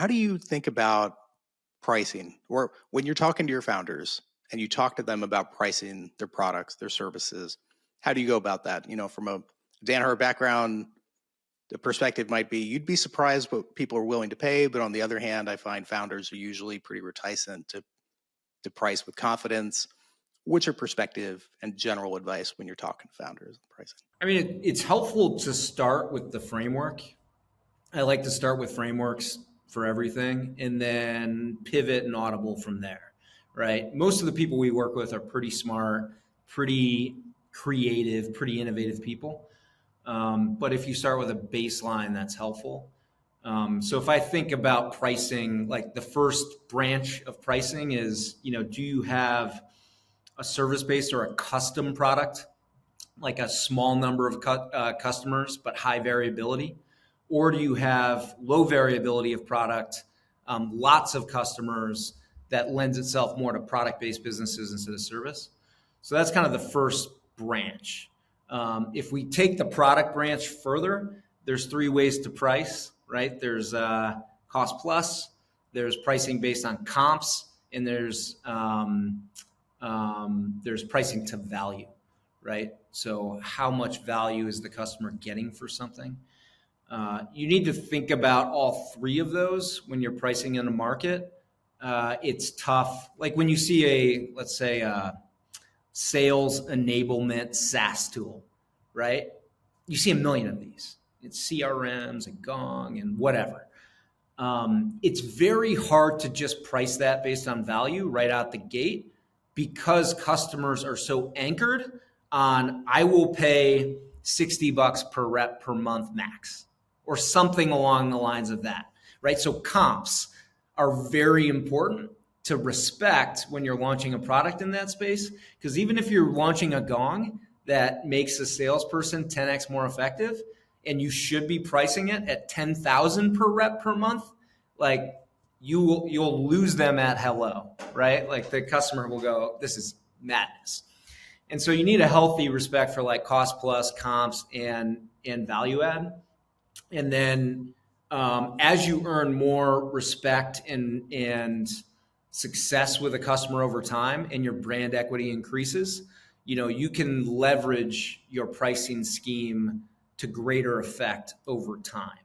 How do you think about pricing, or when you're talking to your founders and you talk to them about pricing their products, their services? How do you go about that? From a Danaher background, the perspective might be you'd be surprised what people are willing to pay, but on the other hand, I find founders are usually pretty reticent to price with confidence. What's your perspective and general advice when you're talking to founders on pricing? I mean, it's helpful to start with the framework. I like to start with frameworks for everything and then pivot and audible from there, right? Most of the people we work with are pretty smart, pretty creative, pretty innovative people. But if you start with a baseline, that's helpful. So if I think about pricing, like the first branch of pricing is, do you have a service-based or a custom product, like a small number of customers, but high variability? Or do you have low variability of product, lots of customers that lends itself more to product-based businesses instead of service? So that's kind of the first branch. If we take the product branch further, there's three ways to price, right? There's cost plus, there's pricing based on comps, and there's pricing to value, right? So how much value is the customer getting for something? You need to think about all three of those when you're pricing in a market. It's tough. Like when you see let's say a sales enablement SaaS tool, right? You see a million of these. It's CRMs and Gong and whatever. It's very hard to just price that based on value right out the gate because customers are so anchored on, I will pay $60 per rep per month max, or something along the lines of that, right? So comps are very important to respect when you're launching a product in that space, because even if you're launching a Gong that makes a salesperson 10x more effective, and you should be pricing it at 10,000 per rep per month, like you'll lose them at hello, right? Like the customer will go, this is madness. And so you need a healthy respect for like cost plus, comps, and value add. And then as you earn more respect and success with a customer over time and your brand equity increases, you can leverage your pricing scheme to greater effect over time.